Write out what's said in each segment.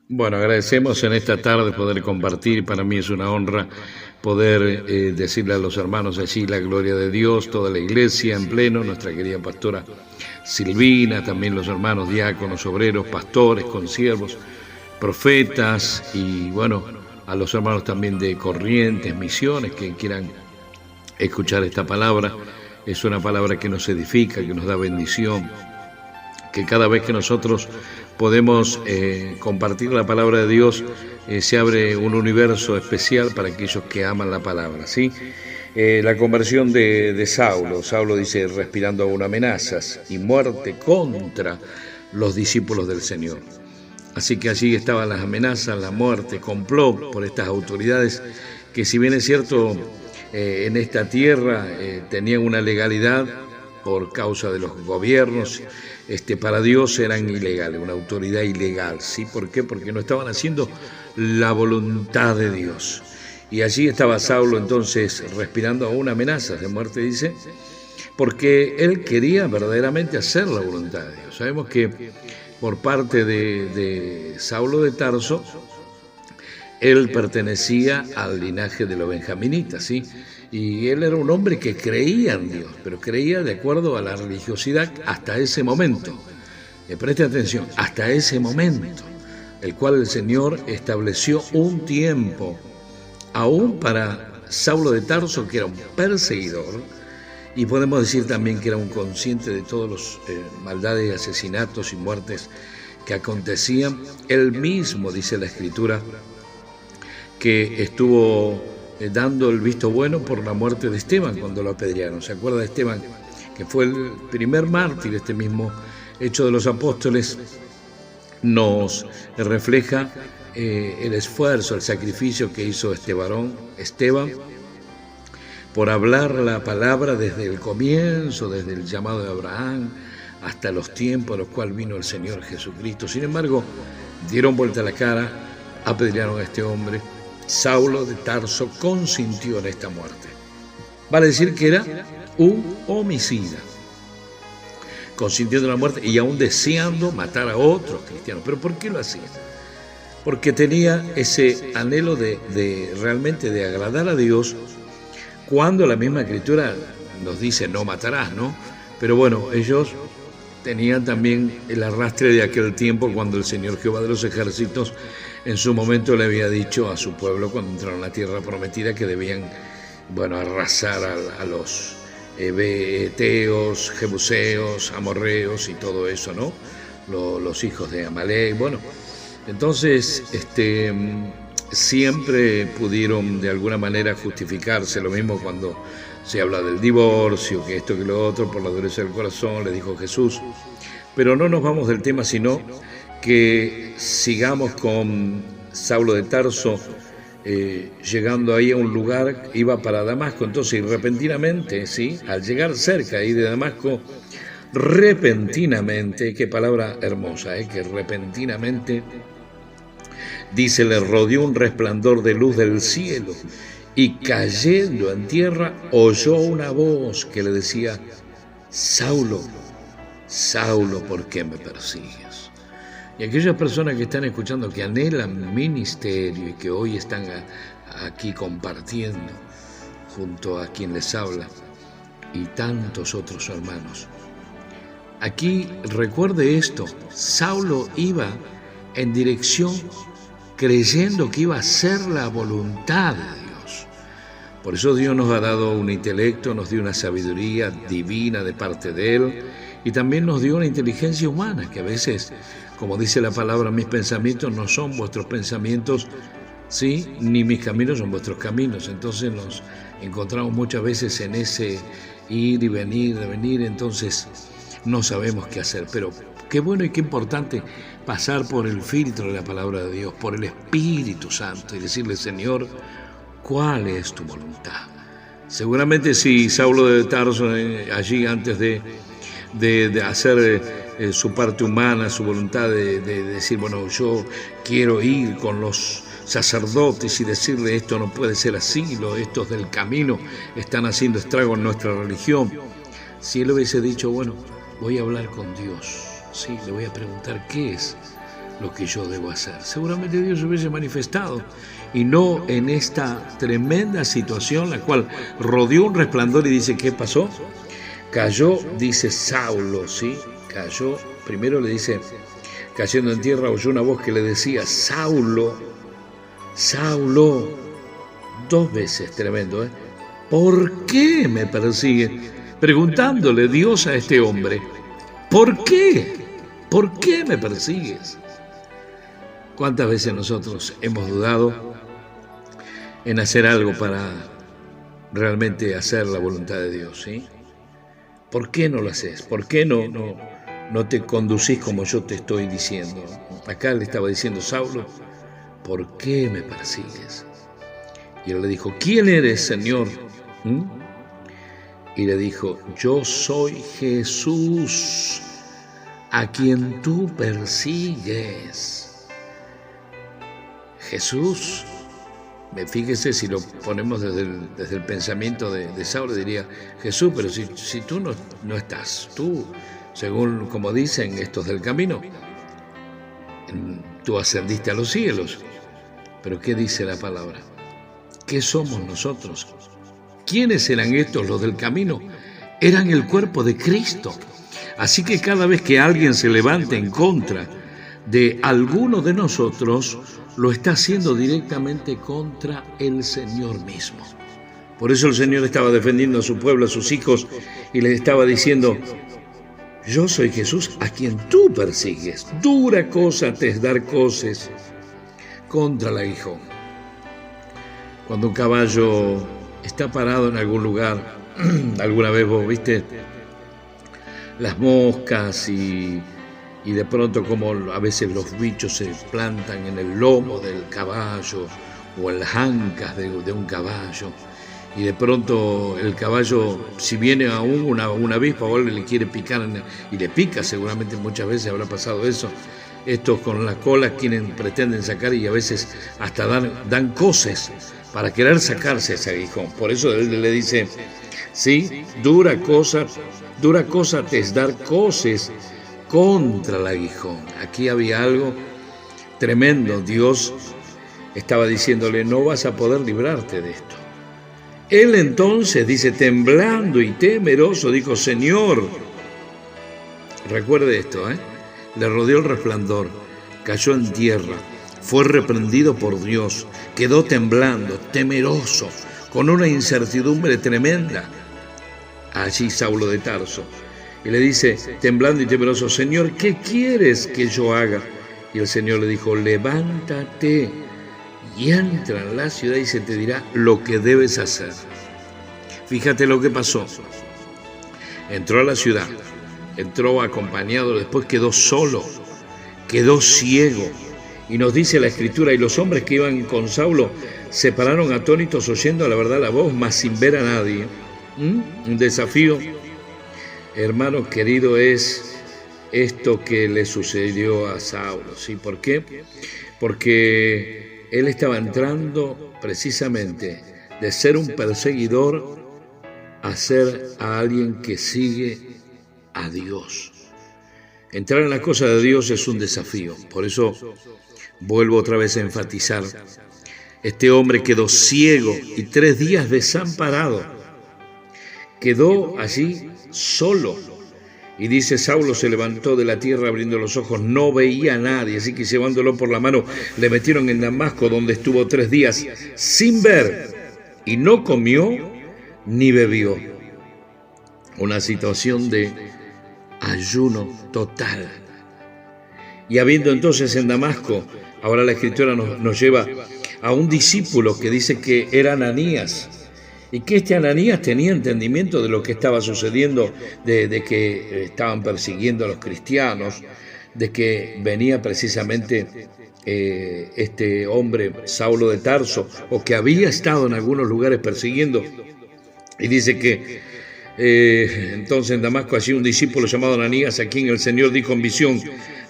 Bueno, agradecemos en esta tarde poder compartir. Para mí es una honra poder decirle a los hermanos allí la gloria de Dios, toda la iglesia en pleno, nuestra querida pastora Silvina, también los hermanos diáconos, obreros, pastores, consiervos, profetas y bueno, a los hermanos también de Corrientes, Misiones, que quieran escuchar esta palabra. Es una palabra que nos edifica, que nos da bendición, que cada vez que nosotros podemos compartir la palabra de Dios, se abre un universo especial para aquellos que aman la palabra, ¿sí? La conversión de Saulo. Saulo dice, respirando aún amenazas y muerte contra los discípulos del Señor. Así que allí estaban las amenazas, la muerte, complot por estas autoridades que, si bien es cierto, en esta tierra tenían una legalidad por causa de los gobiernos, para Dios eran ilegales, una autoridad ilegal, ¿sí? ¿Por qué? Porque no estaban haciendo la voluntad de Dios. Y allí estaba Saulo entonces respirando aún amenazas de muerte, dice, porque él quería verdaderamente hacer la voluntad de Dios. Sabemos que por parte de Saulo de Tarso, él pertenecía al linaje de los benjaminitas, ¿sí? Y él era un hombre que creía en Dios, pero creía de acuerdo a la religiosidad hasta ese momento. Preste atención, hasta ese momento, el cual el Señor estableció un tiempo, aún para Saulo de Tarso, que era un perseguidor, y podemos decir también que era un consciente de todos los maldades, asesinatos y muertes que acontecían. Él mismo, dice la Escritura, que estuvo dando el visto bueno por la muerte de Esteban cuando lo apedrearon. ¿Se acuerda de Esteban? Que fue el primer mártir. Este mismo Hecho de los Apóstoles nos refleja el esfuerzo, el sacrificio que hizo Esteban por hablar la palabra desde el comienzo, desde el llamado de Abraham hasta los tiempos a los cuales vino el Señor Jesucristo. Sin embargo, dieron vuelta la cara, apedrearon a este hombre. Saulo de Tarso consintió en esta muerte. Vale decir que era un homicida, consintiendo la muerte y aún deseando matar a otros cristianos. ¿Pero por qué lo hacía? Porque tenía ese anhelo de realmente de agradar a Dios, cuando la misma Escritura nos dice no matarás, ¿no? Pero bueno, ellos tenían también el arrastre de aquel tiempo cuando el Señor Jehová de los ejércitos en su momento le había dicho a su pueblo cuando entraron a la tierra prometida que debían, bueno, arrasar a los Eteos, Jebuseos, Amorreos y todo eso, ¿no? Los hijos de Amalek. Bueno, entonces siempre pudieron de alguna manera justificarse. Lo mismo cuando se habla del divorcio, que esto, que lo otro, por la dureza del corazón, le dijo Jesús. Pero no nos vamos del tema, sino que sigamos con Saulo de Tarso, llegando ahí a un lugar, iba para Damasco. Entonces, y repentinamente, ¿sí? Al llegar cerca ahí de Damasco, repentinamente, qué palabra hermosa, que repentinamente, dice, le rodeó un resplandor de luz del cielo, y cayendo en tierra, oyó una voz que le decía, Saulo, Saulo, ¿por qué me persigues? Y aquellas personas que están escuchando, que anhelan ministerio y que hoy están aquí compartiendo junto a quien les habla y tantos otros hermanos. Aquí recuerde esto, Saulo iba en dirección creyendo que iba a hacer la voluntad de Dios. Por eso Dios nos ha dado un intelecto, nos dio una sabiduría divina de parte de Él, y también nos dio una inteligencia humana, que a veces, como dice la palabra, mis pensamientos no son vuestros pensamientos, ¿sí? Ni mis caminos son vuestros caminos. Entonces nos encontramos muchas veces en ese ir y venir, de venir, entonces no sabemos qué hacer. Pero qué bueno y qué importante pasar por el filtro de la palabra de Dios, por el Espíritu Santo, y decirle, Señor, ¿cuál es tu voluntad? Seguramente si Saulo de Tarso, allí antes de hacer su parte humana, su voluntad de decir, bueno, yo quiero ir con los sacerdotes y decirle, esto no puede ser así, estos del camino están haciendo estrago en nuestra religión. Si él hubiese dicho, bueno, voy a hablar con Dios, sí, le voy a preguntar qué es, lo que yo debo hacer. Seguramente Dios hubiese manifestado, y no en esta tremenda situación, la cual rodeó un resplandor y dice, ¿qué pasó? Cayó, dice Saulo, ¿sí? Cayó, primero le dice, cayendo en tierra, oyó una voz que le decía, Saulo, Saulo, 2 veces, tremendo, ¿eh? ¿Por qué me persigue? Preguntándole Dios a este hombre, ¿por qué? ¿Por qué me persigues? ¿Cuántas veces nosotros hemos dudado en hacer algo para realmente hacer la voluntad de Dios, ¿sí? ¿Por qué no lo haces? ¿Por qué no te conducís como yo te estoy diciendo? Acá le estaba diciendo Saulo, ¿por qué me persigues? Y él le dijo, ¿quién eres, Señor? Y le dijo, yo soy Jesús, a quien tú persigues. Jesús, fíjese, si lo ponemos desde el pensamiento de Saulo, diría, Jesús, pero si tú no estás, tú, según como dicen estos del camino, tú ascendiste a los cielos. Pero ¿qué dice la palabra? ¿Qué somos nosotros? ¿Quiénes eran estos, los del camino? Eran el cuerpo de Cristo. Así que cada vez que alguien se levante en contra de alguno de nosotros, lo está haciendo directamente contra el Señor mismo. Por eso el Señor estaba defendiendo a su pueblo, a sus hijos, y les estaba diciendo, yo soy Jesús a quien tú persigues. Dura cosa te es dar coces contra el aguijón. Cuando un caballo está parado en algún lugar, alguna vez vos viste las moscas y de pronto como a veces los bichos se plantan en el lomo del caballo o en las ancas de un caballo, y de pronto el caballo, si viene aún una avispa o algo, le quiere picar y le pica, seguramente muchas veces habrá pasado eso. Estos con las colas pretenden sacar, y a veces hasta dan coces para querer sacarse ese aguijón. Por eso él le dice, sí, dura cosa te es dar coces contra el aguijón. Aquí había algo tremendo. Dios estaba diciéndole, no vas a poder librarte de esto. Él entonces, dice, temblando y temeroso, dijo, Señor, recuerde esto, le rodeó el resplandor, cayó en tierra, fue reprendido por Dios, quedó temblando, temeroso, con una incertidumbre tremenda. Allí Saulo de Tarso, y le dice, temblando y temeroso, Señor, ¿qué quieres que yo haga? Y el Señor le dijo, levántate y entra en la ciudad y se te dirá lo que debes hacer. Fíjate lo que pasó. Entró a la ciudad, entró acompañado, después quedó solo, quedó ciego. Y nos dice la Escritura, y los hombres que iban con Saulo se pararon atónitos oyendo la verdad la voz, mas sin ver a nadie. Un desafío, hermanos queridos, es esto que le sucedió a Saulo, ¿sí? ¿Por qué? Porque él estaba entrando precisamente de ser un perseguidor a ser a alguien que sigue a Dios. Entrar en las cosas de Dios es un desafío. Por eso vuelvo otra vez a enfatizar. Este hombre quedó ciego y 3 días desamparado. Quedó allí solo. Y dice, Saulo se levantó de la tierra abriendo los ojos, no veía a nadie, así que llevándolo por la mano le metieron en Damasco, donde estuvo 3 días sin ver, y no comió ni bebió. Una situación de ayuno total. Y habiendo entonces en Damasco, ahora la Escritura nos lleva a un discípulo que dice que era Ananías, y que este Ananías tenía entendimiento de lo que estaba sucediendo, de que estaban persiguiendo a los cristianos, de que venía precisamente este hombre, Saulo de Tarso, o que había estado en algunos lugares persiguiendo. Y dice que entonces en Damasco allí un discípulo llamado Ananías, a quien el Señor dijo en visión,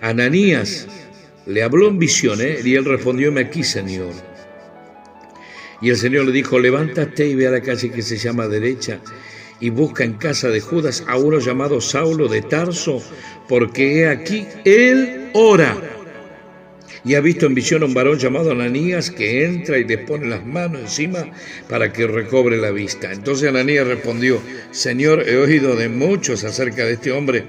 Ananías, le habló en visión, y él respondió, heme aquí, Señor. Y el Señor le dijo, levántate y ve a la calle que se llama Derecha y busca en casa de Judas a uno llamado Saulo de Tarso, porque he aquí, él ora. y ha visto en visión a un varón llamado Ananías que entra y le pone las manos encima para que recobre la vista. Entonces Ananías respondió: Señor, he oído de muchos acerca de este hombre,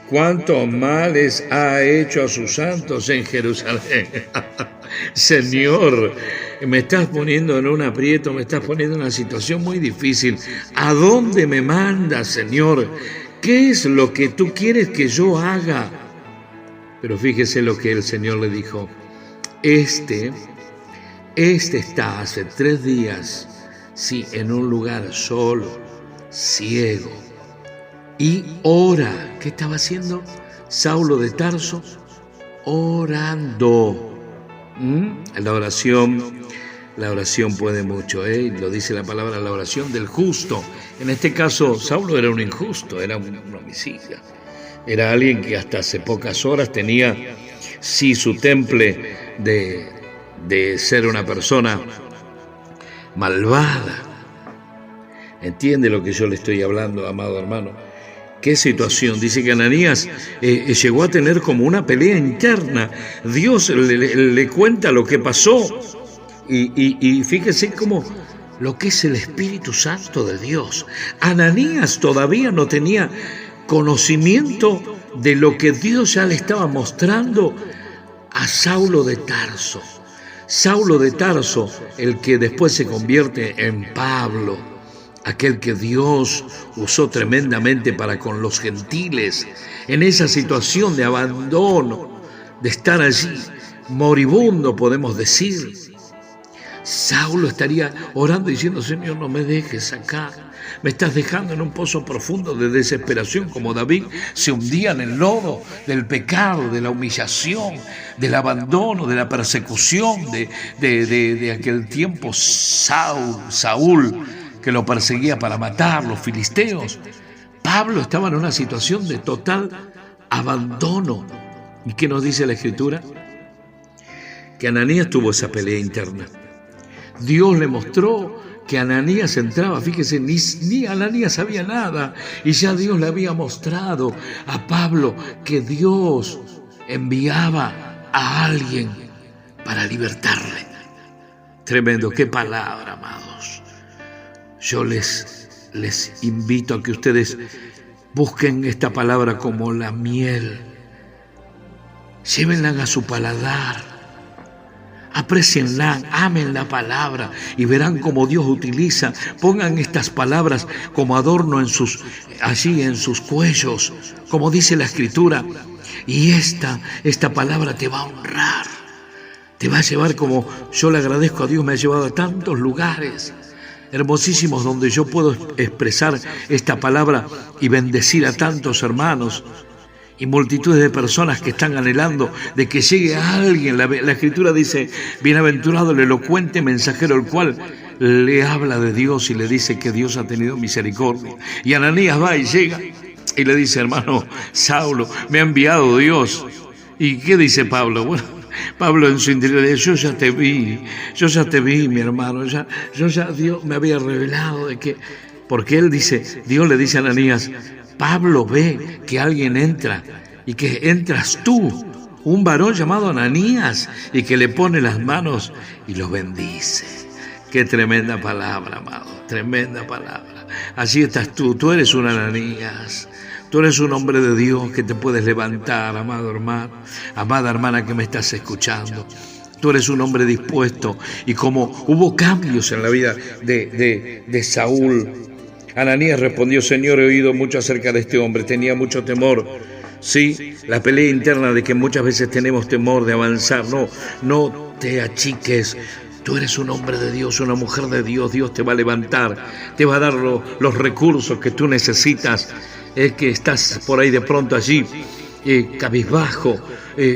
cuántos males ha hecho a sus santos en Jerusalén. Señor, me estás poniendo en un aprieto, me estás poniendo en una situación muy difícil. ¿A dónde me mandas, Señor? ¿Qué es lo que tú quieres que yo haga? Pero fíjese lo que el Señor le dijo: Este está hace 3 días, sí, en un lugar solo, ciego, y ora. ¿Qué estaba haciendo Saulo de Tarso? Orando. La oración puede mucho, lo dice la palabra, la oración del justo. En este caso, Saulo era un injusto, era un homicida. Era alguien que hasta hace pocas horas tenía, sí, su temple de ser una persona malvada. ¿Entiende lo que yo le estoy hablando, amado hermano? ¿Qué situación? Dice que Ananías llegó a tener como una pelea interna. Dios le cuenta lo que pasó. Y fíjese cómo lo que es el Espíritu Santo de Dios. Ananías todavía no tenía conocimiento de lo que Dios ya le estaba mostrando a Saulo de Tarso. Saulo de Tarso, el que después se convierte en Pablo, aquel que Dios usó tremendamente para con los gentiles, en esa situación de abandono, de estar allí moribundo, podemos decir. Saulo estaría orando diciendo: Señor, no me dejes acá, me estás dejando en un pozo profundo de desesperación, como David se hundía en el lodo del pecado, de la humillación, del abandono, de la persecución de aquel tiempo. Saúl, que lo perseguía para matar, los filisteos. Pablo estaba en una situación de total abandono. ¿Y qué nos dice la Escritura? Que Ananías tuvo esa pelea interna. Dios le mostró que Ananías entraba, fíjese, ni Ananías sabía nada, y ya Dios le había mostrado a Pablo que Dios enviaba a alguien para libertarle. Tremendo, qué palabra, amados. Yo les invito a que ustedes busquen esta palabra como la miel. Llévenla a su paladar. Aprécienla, amen la palabra y verán cómo Dios utiliza. Pongan estas palabras como adorno allí en sus cuellos, como dice la Escritura. Y esta palabra te va a honrar, te va a llevar, como yo le agradezco a Dios, me ha llevado a tantos lugares hermosísimos donde yo puedo expresar esta palabra y bendecir a tantos hermanos y multitudes de personas que están anhelando de que llegue a alguien. La Escritura dice: bienaventurado el elocuente mensajero, el cual le habla de Dios y le dice que Dios ha tenido misericordia. Y Ananías va y llega y le dice: hermano Saulo, me ha enviado Dios. ¿Y qué dice Pablo? Bueno, Pablo en su interior dice: yo ya te vi, mi hermano, yo ya Dios me había revelado de que... Porque él dice, Dios le dice a Ananías: Pablo ve que alguien entra y que entras tú, un varón llamado Ananías, y que le pone las manos y lo bendice. Qué tremenda palabra, amado, tremenda palabra. Allí estás tú eres un Ananías. Tú eres un hombre de Dios que te puedes levantar, amado hermano, amada hermana que me estás escuchando. Tú eres un hombre dispuesto, y como hubo cambios en la vida de Saúl, Ananías respondió: Señor, he oído mucho acerca de este hombre, tenía mucho temor. Sí, la pelea interna de que muchas veces tenemos temor de avanzar. No te achiques. Tú eres un hombre de Dios, una mujer de Dios. Dios te va a levantar, te va a dar los recursos que tú necesitas. Es que estás por ahí de pronto allí, cabizbajo,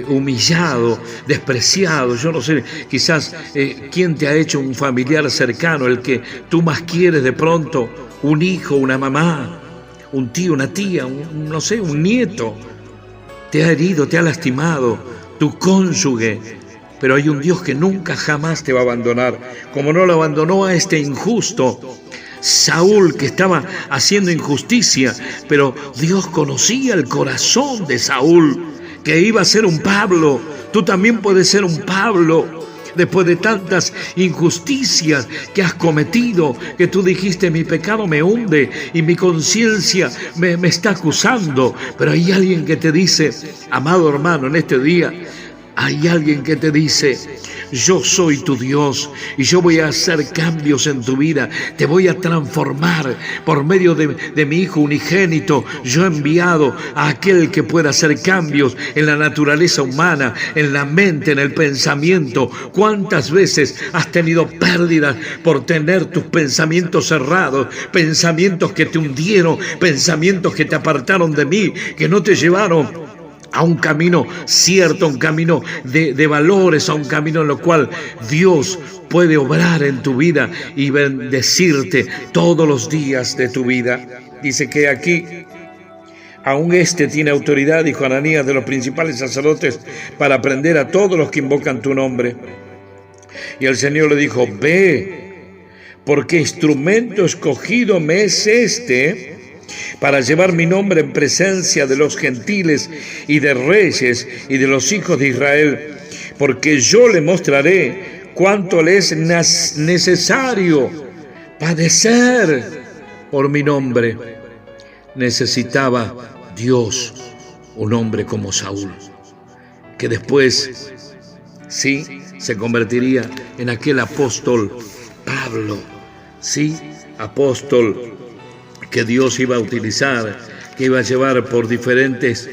humillado, despreciado. Yo no sé, quizás quién te ha hecho un familiar cercano, el que tú más quieres de pronto, un hijo, una mamá, un tío, una tía, un nieto. Te ha herido, te ha lastimado, tu cónyuge. Pero hay un Dios que nunca jamás te va a abandonar, como no lo abandonó a este injusto Saúl, que estaba haciendo injusticia, pero Dios conocía el corazón de Saúl que iba a ser un Pablo. Tú también puedes ser un Pablo. Después de tantas injusticias que has cometido, que tú dijiste, mi pecado me hunde y mi conciencia me está acusando. Pero hay alguien que te dice, amado hermano, en este día, hay alguien que te dice, yo soy tu Dios y yo voy a hacer cambios en tu vida. Te voy a transformar por medio de mi Hijo unigénito. Yo he enviado a aquel que pueda hacer cambios en la naturaleza humana, en la mente, en el pensamiento. ¿Cuántas veces has tenido pérdidas por tener tus pensamientos cerrados? Pensamientos que te hundieron, pensamientos que te apartaron de mí, que no te llevaron a un camino cierto, a un camino de valores, a un camino en lo cual Dios puede obrar en tu vida y bendecirte todos los días de tu vida. Dice que aquí, aún este tiene autoridad, dijo Ananías, de los principales sacerdotes, para prender a todos los que invocan tu nombre. Y el Señor le dijo, ve, porque instrumento escogido me es este, para llevar mi nombre en presencia de los gentiles y de reyes y de los hijos de Israel, porque yo le mostraré cuánto le es necesario padecer por mi nombre. Necesitaba Dios un hombre como Saúl, que después, sí, se convertiría en aquel apóstol Pablo, sí, apóstol que Dios iba a utilizar, que iba a llevar por diferentes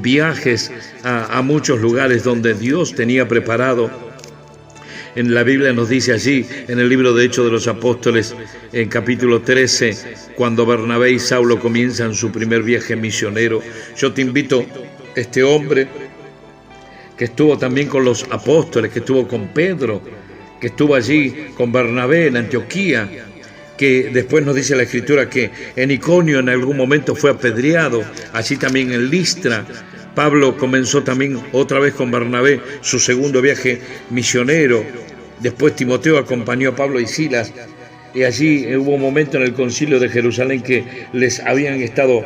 viajes a muchos lugares donde Dios tenía preparado. En la Biblia nos dice allí, en el libro de Hechos de los Apóstoles, en capítulo 13, cuando Bernabé y Saulo comienzan su primer viaje misionero. Yo te invito, este hombre que estuvo también con los apóstoles, que estuvo con Pedro, que estuvo allí con Bernabé en Antioquía, que después nos dice la Escritura que en Iconio en algún momento fue apedreado, así también en Listra. Pablo comenzó también otra vez con Bernabé su segundo viaje misionero. Después Timoteo acompañó a Pablo y Silas, y allí hubo un momento en el concilio de Jerusalén que les habían estado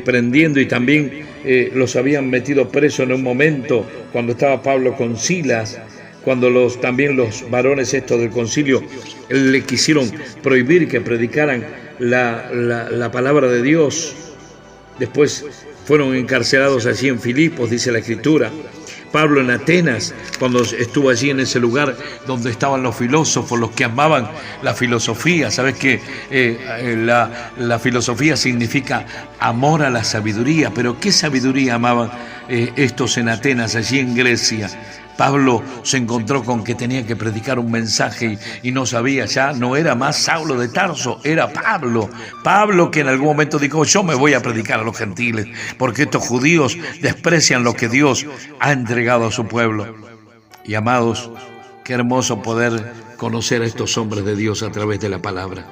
prendiendo y también los habían metido presos en un momento cuando estaba Pablo con Silas, cuando también los varones estos del concilio le quisieron prohibir que predicaran la palabra de Dios. Después fueron encarcelados allí en Filipos, dice la Escritura. Pablo en Atenas, cuando estuvo allí en ese lugar donde estaban los filósofos, los que amaban la filosofía. Sabes que la filosofía significa amor a la sabiduría, pero ¿qué sabiduría amaban estos en Atenas, allí en Grecia? Pablo se encontró con que tenía que predicar un mensaje y no sabía, ya no era más Saulo de Tarso, era Pablo. Pablo que en algún momento dijo, yo me voy a predicar a los gentiles, porque estos judíos desprecian lo que Dios ha entregado a su pueblo. Y amados, qué hermoso poder conocer a estos hombres de Dios a través de la palabra.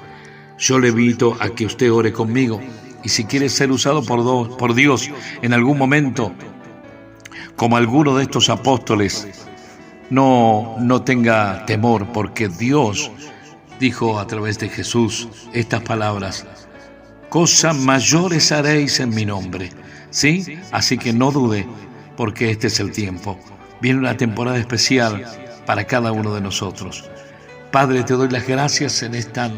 Yo le invito a que usted ore conmigo, y si quiere ser usado por Dios en algún momento, como alguno de estos apóstoles, no tenga temor, porque Dios dijo a través de Jesús estas palabras: cosas mayores haréis en mi nombre, ¿sí? Así que no dude, porque este es el tiempo. Viene una temporada especial para cada uno de nosotros. Padre, te doy las gracias en esta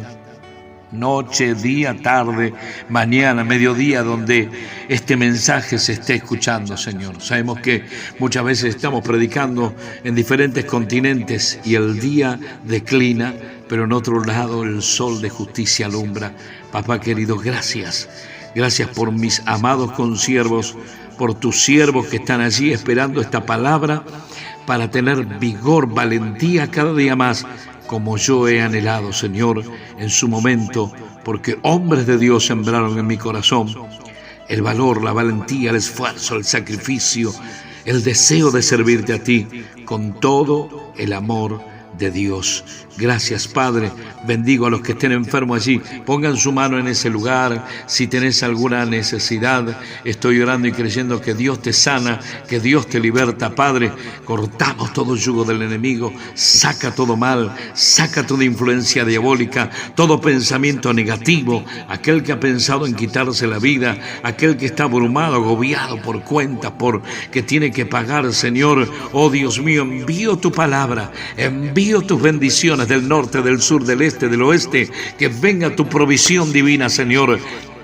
noche, día, tarde, mañana, mediodía, donde este mensaje se esté escuchando, Señor. Sabemos que muchas veces estamos predicando en diferentes continentes y el día declina, pero en otro lado el sol de justicia alumbra. Papá querido, gracias. Gracias por mis amados consiervos, por tus siervos que están allí esperando esta palabra para tener vigor, valentía cada día más, como yo he anhelado, Señor, en su momento, porque hombres de Dios sembraron en mi corazón el valor, la valentía, el esfuerzo, el sacrificio, el deseo de servirte a ti con todo el amor de Dios. Gracias, Padre. Bendigo a los que estén enfermos allí. Pongan su mano en ese lugar. Si tenés alguna necesidad, estoy orando y creyendo que Dios te sana, que Dios te liberta, Padre. Cortamos todo yugo del enemigo. Saca todo mal, saca toda influencia diabólica, todo pensamiento negativo. Aquel que ha pensado en quitarse la vida, aquel que está abrumado, agobiado por cuentas, por que tiene que pagar, Señor. Oh Dios mío, envío tu palabra, envío tus bendiciones del norte, del sur, del este, del oeste, que venga tu provisión divina, Señor,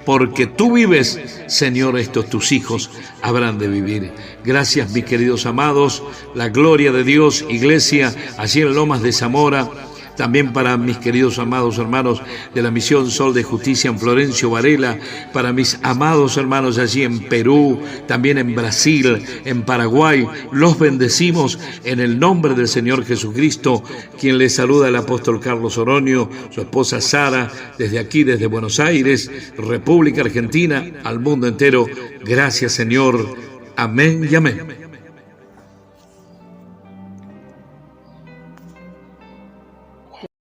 porque tú vives, Señor, estos tus hijos habrán de vivir. Gracias, mis queridos amados, la gloria de Dios, iglesia, allí en Lomas de Zamora. También para mis queridos amados hermanos de la Misión Sol de Justicia en Florencio Varela, para mis amados hermanos allí en Perú, también en Brasil, en Paraguay, los bendecimos en el nombre del Señor Jesucristo, quien les saluda el apóstol Carlos Oronio, su esposa Sara, desde aquí, desde Buenos Aires, República Argentina, al mundo entero. Gracias, Señor. Amén y amén.